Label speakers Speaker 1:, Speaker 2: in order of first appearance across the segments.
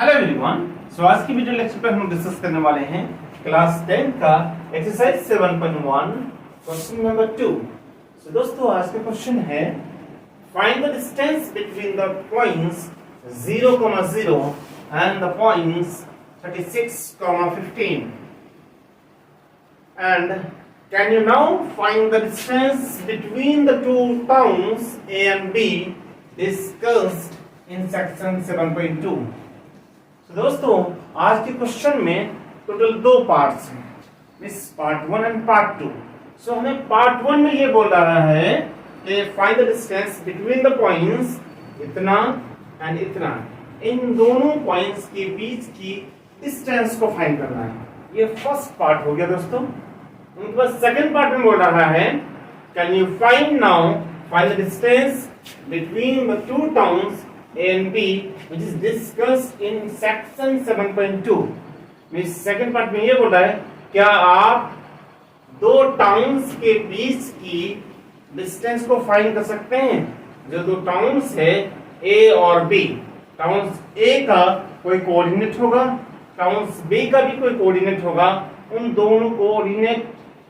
Speaker 1: Hello everyone. आज की video lecture पे हम डिस्कस करने वाले हैं क्लास 10 का एक्सरसाइज 7.1 क्वेश्चन नंबर 2। दोस्तों आज का क्वेश्चन है find the distance between the points 0,0 and the points 36,15 and can you now find the distance between the two towns A and B discussed in section 7.2। तो दोस्तों आज के question में total दो पार्ट्स हैं, मिस पार्ट 1 एंड पार्ट 2। सो हमें part 1 में ये बोल रहा है कि find the distance between the points इतना एंड इतना, इन दोनों पॉइंट्स के बीच की डिस्टेंस को फाइंड करना है। ये फर्स्ट पार्ट हो गया दोस्तों। उनके बाद सेकंड पार्ट में बोल रहा है can you find the distance between the two towns A and B which is discussed in section 7.2। Means second part में ये बोल रहा है क्या आप दो टाउन्स के बीच की डिस्टेंस को फाइंड कर सकते हैं। जो दो टाउन्स है A और B, टाउन्स A का कोई कोऑर्डिनेट होगा, टाउन्स B का भी कोई कोऑर्डिनेट होगा, उन दोनों कोऑर्डिनेट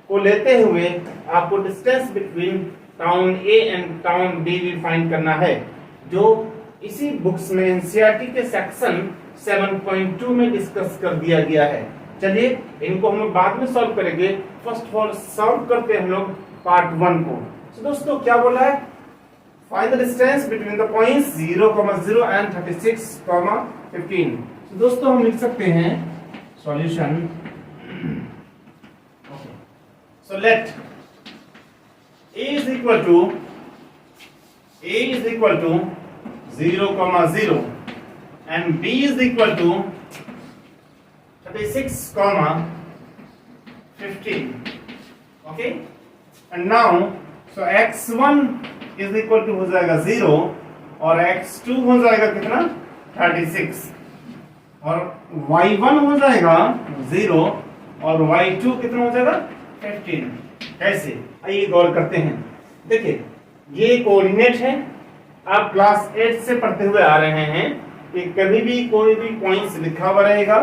Speaker 1: को लेते हुए आपको distance between town A and town B भी फाइंड करना है, जो इसी बुक्स में एनसीईआरटी के सेक्शन 7.2 में डिस्कस कर दिया गया है। चलिए इनको हम लोग बाद में सॉल्व करेंगे। फर्स्ट ऑफ ऑल सॉल्व करते हैं हम लोग पार्ट 1 को। तो दोस्तों क्या बोला है, find the distance between the points 0,0 and 36,15। तो दोस्तों हम लिख सकते हैं solution. So let A is equal to 0,0 and B is equal to 36,15. Okay, and now so x1 is equal to हो जाएगा 0 और x2 हो जाएगा कितना 36 और y1 हो जाएगा 0 और y2 कितना हो जाएगा 15। कैसे, आइए गौर करते हैं। देखिए ये कोऑर्डिनेट है, आप क्लास 8 से पढ़ते हुए आ रहे हैं कि कभी भी कोई भी पॉइंट्स लिखा हुआ रहेगा,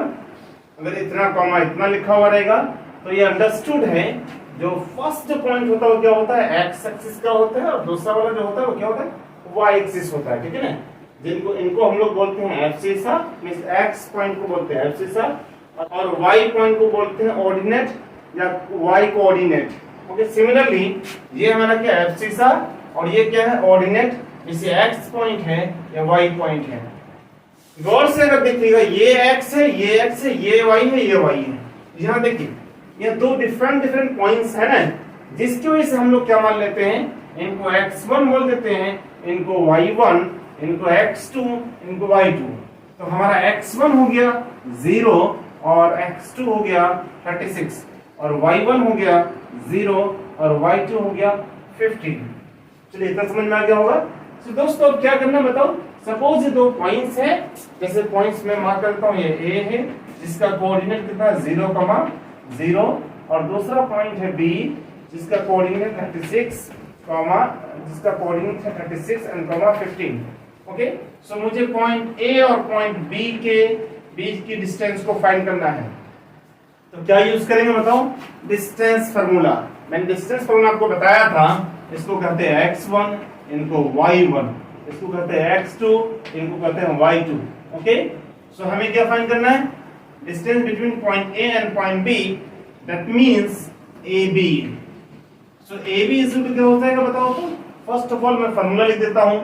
Speaker 1: अगर इतना कॉमा इतना लिखा हुआ रहेगा तो ये अंडरस्टूड है जो फर्स्ट पॉइंट होता है वो क्या होता है एक्स एक्सिस का होता है और दूसरा वाला जो होता है वो क्या होता है वाई एक्सिस होता है। ठीक है ना, जिनको इनको हम लोग बोलते हैं एब्सिसा, मींस एक्स पॉइंट को बोलते हैं एब्सिसा और वाई पॉइंट को बोलते हैं ऑर्डिनेट या वाई कोऑर्डिनेट। ओके, सिमिलरली ये हमारा क्या एब्सिसा और ये क्या है ऑर्डिनेट, इसे x पॉइंट है या y पॉइंट है। गौर से अगर देखिएगा ये x है, ये x है, ये y है, ये y है। यहाँ देखिए ये दो डिफरेंट पॉइंट्स है ना, जिसकी वजह से हम लोग क्या मान लेते हैं, इनको x1 बोल देते हैं, इनको y1, इनको x2, इनको y2। तो हमारा x1 हो गया 0 और x2 हो गया 36 और y1 हो गया 0 और y2 हो गया 15। चलिए इतना समझ में आ गया होगा। तो दोस्तों क्या करना बताओ, सपोज ये दो पॉइंट्स है, जैसे पॉइंट्स में मार्क करता हूँ, ये A है जिसका कोऑर्डिनेट कितना 0,0 और दूसरा पॉइंट है B जिसका कोऑर्डिनेट 36, जिसका कोऑर्डिनेट है 36 एंड 15। ओके, सो मुझे पॉइंट A और पॉइंट B के बीच की डिस्टेंस को फाइंड करना है। तो क्या यूज करेंगे बताओ, डिस्टेंस फार्मूला। मैंने डिस्टेंस फार्मूला आपको बताया था, इसको कहते हैं x1, इनको y1, इसको कहते हैं x2, इनको कहते हैं y2। ओके, सो हमें क्या फाइंड करना है, distance between point A and point B, that means AB। So AB is equal क्या हो जाएगा बताओ तो। फर्स्ट ऑफ ऑल मैं फार्मूला लिख देता हूं,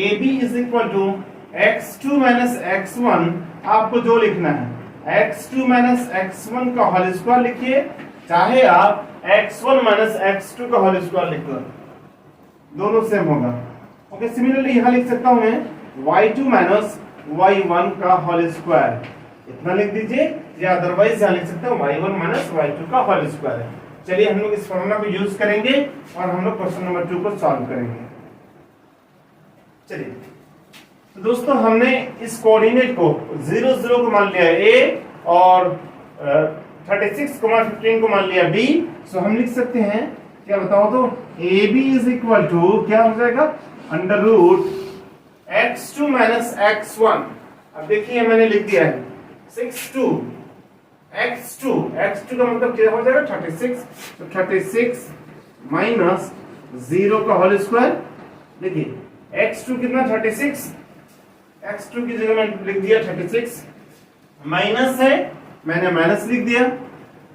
Speaker 1: AB is equal to x2 minus x1। आपको जो लिखना है x2 माइनस x1 का होल स्क्वायर लिखिए, चाहे आप x1 माइनस x2 का होल स्क्वायर लिख दो, दोनों सेम होगा। ओके, सिमिलरली यहां लिख सकता हूं मैं y2 माइनस y1 का होल स्क्वायर, इतना लिख दीजिए, या अदरवाइज यहां लिख सकते हैं y1 माइनस y2 का होल स्क्वायर है। चलिए हम लोग इस फॉर्मूला को यूज करेंगे और हम लोग क्वेश्चन नंबर 2 को सॉल्व करेंगे। चलिए तो दोस्तों हमने इस कोऑर्डिनेट को 0,0 को मान लिया A और 36,15 को मान लिया B। सो हम लिख सकते हैं क्या बताओ तो, AB इज इक्वल टू क्या हो जाएगा, under root x2 minus x1। अब देखिए मैंने लिख दिया है 6 x2 का मतलब क्या हो जाएगा 36, तो 36 माइनस 0 का होल स्क्वायर। देखिए x2 कितना 36, x2 की जगह मैंने लिख दिया 36, माइनस है मैंने माइनस लिख दिया,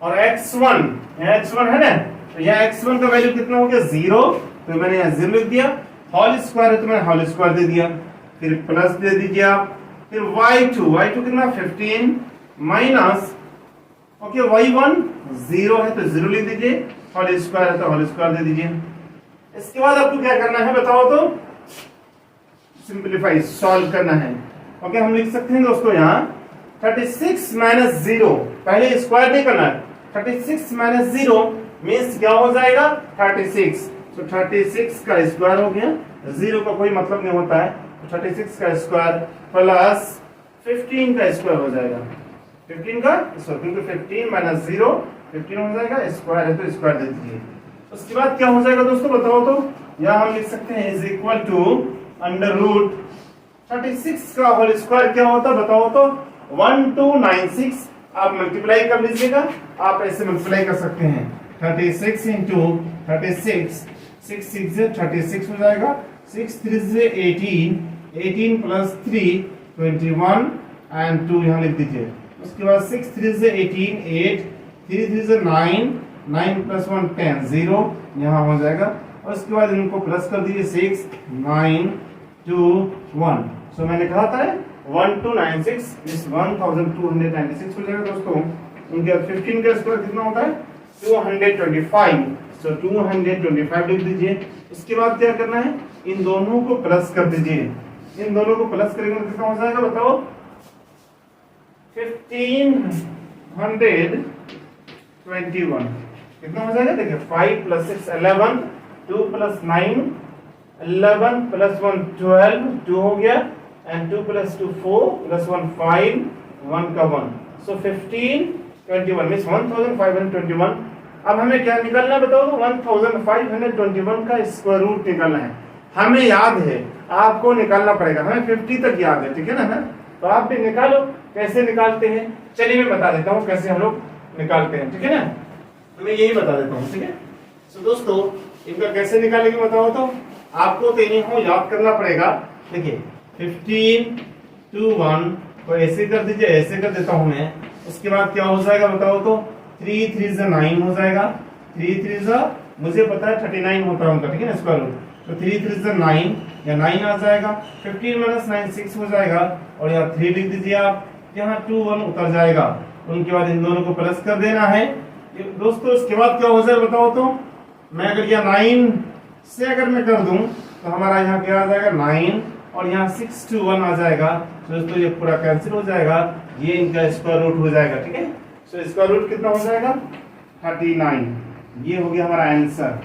Speaker 1: और x1 है ना, तो यहाँ x1 का वैल्यू कितना हो गया 0, तो मैंने यहाँ 0 लिख दिया, होल स्क्वायर है तो मैंने होल स्क्वायर दे दिया, फिर प्लस दे दीजिए आप, फिर y2 कितना 15 माइनस ओके y1 0 है तो 0 लिख दीजिए, होल स्क्वायर है तो होल स्क्वायर दे दीजिए। इसके बाद आपको क्या करना है बताओ तो, सिंपलीफाई सॉल्व करना है। ओके हम लिख सकते हैं दोस्तों यहाँ 36 माइनस 0, पहले स्क्वायर नहीं करना है, 36 माइनस 0 मीन्स क्या हो जाएगा 36, तो 36 का स्क्वायर हो गया, 0 का कोई मतलब नहीं होता है, तो 36 का स्क्वायर प्लस 15 का स्क्वायर हो जाएगा, 15 का स्क्वायर, क्योंकि 15 माइनस 0 15 हो जाएगा, स्क्वायर है तो स्क्वायर दे दीजिए। उसके बाद क्या हो जाएगा दोस्तों बताओ तो, यहाँ हम लिख सकते हैं is equal to under root 36 का होल स्क्वायर क्या होता है बताओ तो 1296, आप मल्टीप्लाई कर लीजिएगा, आप ऐसे मल्टीप्लाई कर सकते हैं 36 इंटू 36, 6 6 से 36 हो जाएगा, 6 3 से 18, 18 प्लस 3 21 एंड 2 यहाँ लिख दीजिए। उसके बाद 6 3 से 18 8, 3 3 से 9, 9 प्लस 1 10 0 यहाँ हो जाएगा, और उसके बाद इनको प्लस कर दीजिए 6 9 2 1, सो मैंने कहा था 1296 इस 1296 हो जाएगा दोस्तों। उनके 15 का स्क्वायर कितना होता है 225, सो 225 लिख दीजिए। इसके बाद क्या करना है, इन दोनों को प्लस कर दीजिए, इन दोनों को प्लस करेंगे तो कितना हो जाएगा बताओ 1521, कितना हो जाएगा देखिए 5 प्लस 6 11, 2 प्लस 9 11 प्लस 1 12, 2 हो गया, एंड 2 प्लस 2 4 प्लस 1 5, 1 का 1, सो 1521 मींस 1521। अब हमें क्या निकालना है बताओ तो 1521 का स्क्वायर रूट निकालना है, हमें याद है, आपको निकालना पड़ेगा, हमें 50 तक याद है, ठीक है ना, तो आप भी निकालो, कैसे निकालते हैं चलिए मैं बता देता हूँ कैसे हम लोग निकालते हैं, ठीक है ना, तो मैं यही बता देता हूँ, ठीक है। तो दोस्तों इनका कैसे निकालेंगे बताओ तो, आपको तो इन्हें याद करना पड़ेगा। देखिए 15 2 1 को ऐसे कर दीजिए, ऐसे कर देता हूं मैं, उसके बाद क्या हो जाएगा बताओ तो 3 3 से 9 हो जाएगा, 3 3 से मुझे पता है 39 होता है उनका, ठीक है ना स्क्वायर रूट, तो 3 3 से 9 या 9 आ जाएगा, 15 माइनस 9 6 हो जाएगा, और यहाँ 3 लिख दीजिए आप, यहाँ 2 1 उतर जाएगा, उनके बाद इन दोनों को प्लस कर देना है दोस्तों। इसके बाद क्या हो जाएगा बताओ तो, मैं अगर यहाँ 9 से अगर मैं कर दूं तो हमारा यहाँ क्या आ जाएगा 9, और यहाँ 6 2 1 आ जाएगा, तो दोस्तों ये पूरा कैंसिल हो जाएगा, ये इनका स्क्वायर रूट हो जाएगा, ठीक है। सो स्क्वायर रूट कितना हो जाएगा 39, ये हो गया हमारा आंसर।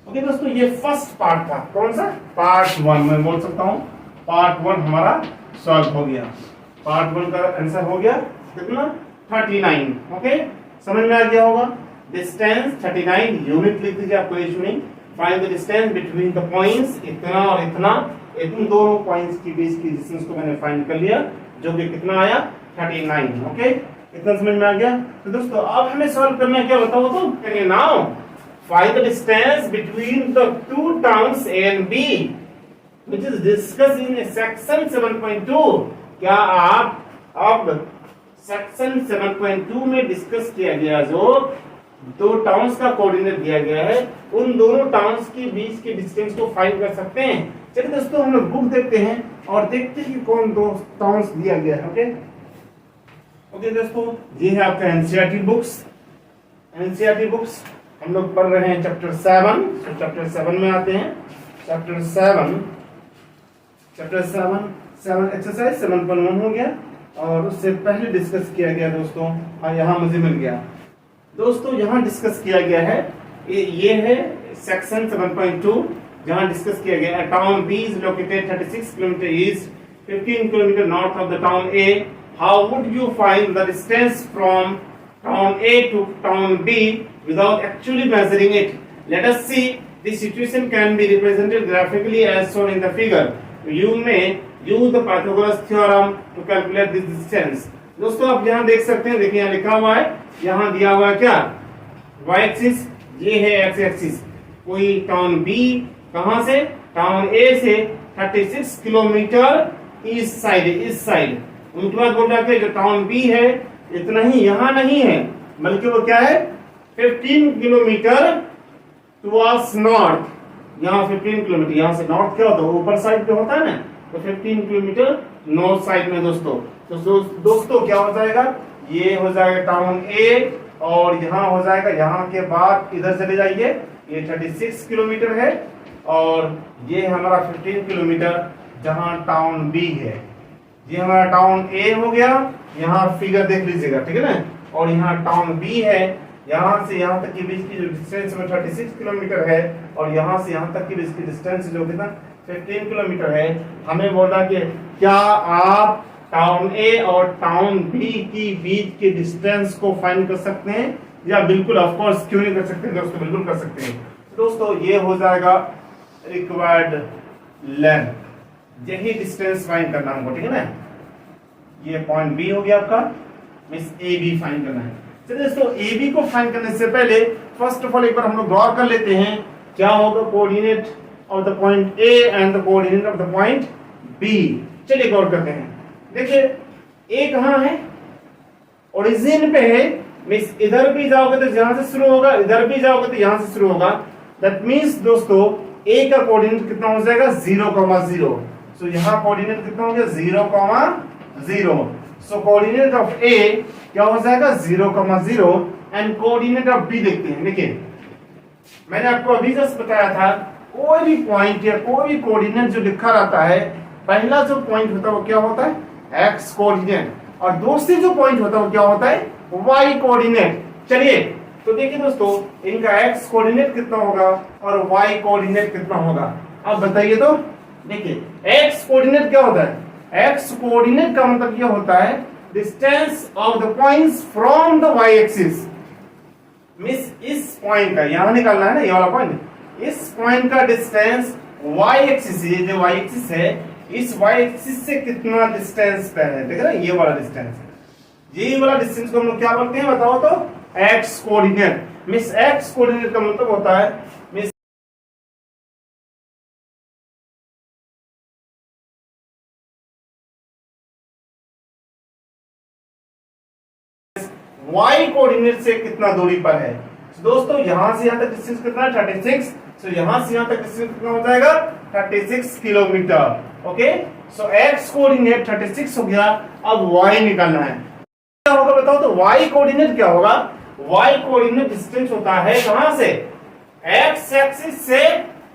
Speaker 1: ओके दोस्तों ये फर्स्ट पार्ट था, कौन सा पार्ट 1, मैं बोल सकता हूँ पार्ट 1 हमारा सॉल्व हो गया, पार्ट 1 का आंसर हो गया कितना 39। ओके समझ में आ गया होगा। डिस्टेंस 39 यूनिट लिख दीजिए, आपको इशू नहीं। Find the distance between the points, इतना और इतना, इन दोनों पॉइंट्स के बीच की डिस्टेंस को मैंने फाइंड कर लिया, जो कि कितना आया 39। ओके इतना समझ में आ गया। तो दोस्तों अब हमें सॉल्व करना है, क्या बताओ तो, can you now find the distance between the two towns A and B which is discussed in section 7.2। क्या आप अब सेक्शन 7.2 में डिस्कस किया गया जो दो टाउन्स का कोऑर्डिनेट दिया गया है, उन दोनों टाउन्स के बीच के डिस्टेंस को फाइंड कर सकते हैं। चलिए दोस्तों हम लोग बुक देखते हैं और देखते हैं कि कौन दो टाउन्स दिया गया है। ओके ओके दोस्तों ये है आपका एनसीईआरटी बुक्स। एनसीईआरटी बुक्स हम लोग पढ़ रहे हैं चैप्टर 7। तो चैप्टर 7 में आते हैं। चैप्टर 7 एक्सरसाइज 7.1 हो गया, और उससे पहले डिस्कस किया गया दोस्तों, यहाँ मुझे मिल गया दोस्तों, यहाँ डिस्कस किया गया है, ये है सेक्शन 7.2 जहाँ डिस्कस किया गया है। Town B is located 36 kilometre east, 15 kilometre north of the town A. How would you find the distance from town A to town B without actually measuring it? Let us see. This situation can be represented graphically as shown in the figure. You may use the Pythagoras theorem to calculate this distance. दोस्तों आप यहाँ देख सकते हैं, देखिए यहाँ लिखा हुआ है, यहाँ दिया हुआ है क्या, y एक्सिस, ये है x एक्सिस। कोई टाउन B कहां से, टाउन A से 36 किलोमीटर इस साइड। उनके बाद बोल रहा है जो टाउन B है इतना ही यहाँ नहीं है, बल्कि वो क्या है 15 किलोमीटर टुवर्ड्स नॉर्थ। यहाँ 15 किलोमीटर, यहाँ से नॉर्थ क्या होता है, ऊपर साइड पे होता है ना, तो 15 किलोमीटर नॉर्थ साइड में दोस्तों। तो दोस्तों क्या हो जाएगा, ये हो जाएगा टाउन A और यहाँ हो जाएगा, यहाँ के बाद इधर चले जाइए, ये 36 किलोमीटर है और ये हमारा 15 किलोमीटर जहाँ टाउन B है। ये हमारा टाउन A हो गया, यहाँ फिगर देख लीजिएगा, ठीक है ना, और यहाँ टाउन B है। यहाँ से यहाँ तक के बीच की जो डिस्टेंस में 36 किलोमीटर है और यहाँ से यहाँ तक की बीच की डिस्टेंस जो कितना 15 किलोमीटर है। हमें बोला कि क्या आप टाउन A और टाउन B की बीच के डिस्टेंस को फाइंड कर सकते हैं, या बिल्कुल ऑफ कोर्स क्यों नहीं कर सकते दोस्तों, बिल्कुल कर सकते हैं। दोस्तों ये हो जाएगा रिक्वायर्ड लेंथ, यही डिस्टेंस फाइंड करना हमको, ठीक है ना। ये पॉइंट B हो गया आपका, मिस AB फाइंड करना है। चलिए दोस्तों AB को फाइंड करने से पहले फर्स्ट ऑफ ऑल एक बार हम लोग गौर कर लेते हैं क्या होगा coordinate of the point A and the coordinate of the point B। चलिए गौर करते हैं। देखिए A कहाँ है, ओरिजिन पे है, मींस इधर भी जाओगे तो यहां से शुरू होगा, इधर भी जाओगे तो यहां से शुरू होगा। दैट मींस दोस्तों A का कोऑर्डिनेट कितना हो जाएगा 0,0। सो यहाँ कोऑर्डिनेट कितना हो गया 0,0। सो कोऑर्डिनेट ऑफ A क्या हो जाएगा 0,0 एंड कोऑर्डिनेट ऑफ B देखते हैं। देखिए मैंने आपको अभी जस्ट बताया था, कोई भी पॉइंट या कोई भी कोऑर्डिनेट जो लिखा रहता है, पहला जो पॉइंट होता है वो क्या होता है x कोऑर्डिनेट, और दूसरी जो पॉइंट होता है वो क्या होता है y कोऑर्डिनेट। चलिए तो देखिए दोस्तों इनका x कोऑर्डिनेट कितना होगा और y कोऑर्डिनेट कितना होगा, अब बताइए। तो देखिए x कोऑर्डिनेट क्या होता है, x कोऑर्डिनेट का मतलब ये होता है distance of the points from the y axis. Miss इस पॉइंट का यहां निकालना है ना, ये वाला पॉइंट, इस पॉइंट का डिस्टेंस y एक्सिस, ये जो y एक्सिस है, इस y एक्सिस से कितना डिस्टेंस पे है, देख रहे हैं, ये वाला डिस्टेंस है। ये वाला डिस्टेंस को हम लोग क्या बोलते हैं बताओ तो, x coordinate. Miss x coordinate का मतलब होता है मिस y कोऑर्डिनेट से कितना दूरी पर है। दोस्तों यहां से यहां तक डिस्टेंस कितना है 36। सो यहां से यहां तक डिस्टेंस कितना हो जाएगा 36 किलोमीटर। ओके, सो x कोऑर्डिनेट 36 हो गया, अब y निकालना है। क्या होगा बताओ तो, y कोऑर्डिनेट क्या होगा, y कोऑर्डिनेट डिस्टेंस होता है कहां से, x एक्सिस से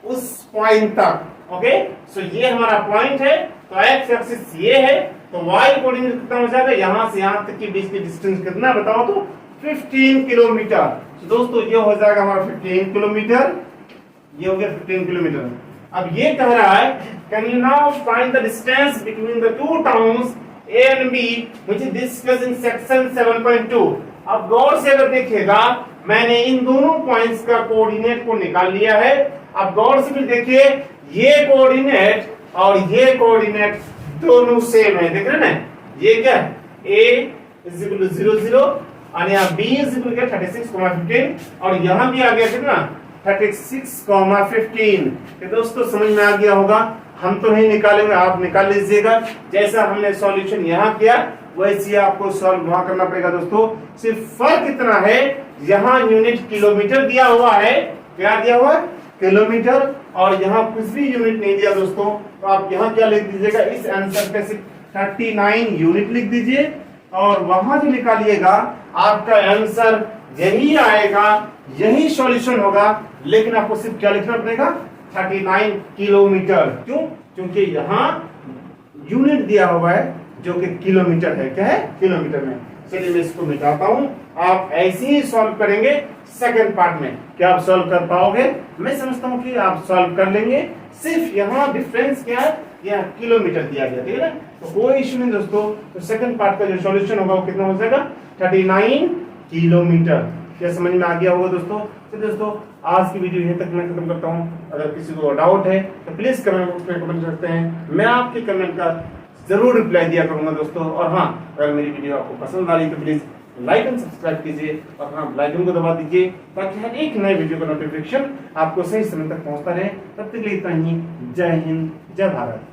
Speaker 1: उस पॉइंट तक। ओके, सो ये हमारा पॉइंट है, तो x एक्सिस ये है, तो y कोऑर्डिनेट कितना हो जाएगा, यहां से यहां तक के बीच की डिस्टेंस कितना बताओ तो 15 किलोमीटर। तो दोस्तों ये हो जाएगा हमारा 15 किलोमीटर, ये हो गया 15 किलोमीटर। अब ये कह रहा है can you now find the distance between the two towns A and B which is discussed in section 7.2। अब गौर से अगर देखिएगा मैंने इन दोनों पॉइंट्स का कोऑर्डिनेट को निकाल लिया है। अब गौर से भी देखिए ये कोऑर्डिनेट और ये कोऑर्डिनेट दोनों सेम है, देख रहे हैं ना, ये क्या है A is equal to 0 0 और यहाँ B is equal to 36,15 और यहाँ भी आ गया कितना 36,15। तो दोस्तों समझ में आ गया होगा, हम तो नहीं निकालेंगे, आप निकाल लीजिएगा। जैसा हमने सॉल्यूशन यहाँ किया वैसे आपको सॉल्व वहां करना पड़ेगा। दोस्तों सिर्फ फर्क इतना है, यहाँ यूनिट किलोमीटर दिया हुआ है, क्या दिया हुआ है किलोमीटर, और यहाँ कुछ भी यूनिट नहीं दिया दोस्तों। तो आप यहाँ क्या लिख दीजिएगा, इस आंसर पे सिर्फ 39 यूनिट लिख दीजिए और वहां जो निकालिएगा आपका आंसर यही आएगा, यही सॉल्यूशन होगा। लेकिन आपको सिर्फ क्या लिखना पड़ेगा 39 किलोमीटर। क्यों? क्योंकि यहाँ यूनिट दिया हुआ है जो कि किलोमीटर है, क्या है किलोमीटर में। चलिए मैं इसको मिटाता हूं, आप ऐसे ही सॉल्व करेंगे सेकंड पार्ट में। क्या आप सॉल्व कर पाओगे? मैं समझता हूं कि आप सॉल्व कर लेंगे। सिर्फ यहाँ डिफरेंस क्या है, यहाँ किलोमीटर दिया गया, ठीक है ना, तो कोई इश्यू नहीं दोस्तों। तो सेकंड पार्ट का जो सॉल्यूशन होगा वो कितना हो जाएगा 39 किलोमीटर। क्या समझ में आ गया होगा दोस्तों? तो दोस्तों आज की वीडियो यहीं तक मैं खत्म करता हूँ। अगर किसी को डाउट है तो प्लीज कमेंट बॉक्स में कमेंट करते हैं, मैं आपके कमेंट का जरूर रिप्लाई दिया करूंगा दोस्तों। और हाँ, अगर मेरी वीडियो आपको पसंद आ रही तो प्लीज लाइक एंड सब्सक्राइब कीजिए और हाँ बेल आइकन को दबा दीजिए ताकि हर एक नए वीडियो का नोटिफिकेशन आपको सही समय तक पहुंचता रहे। तब तक के लिए इतना ही। जय हिंद, जय भारत।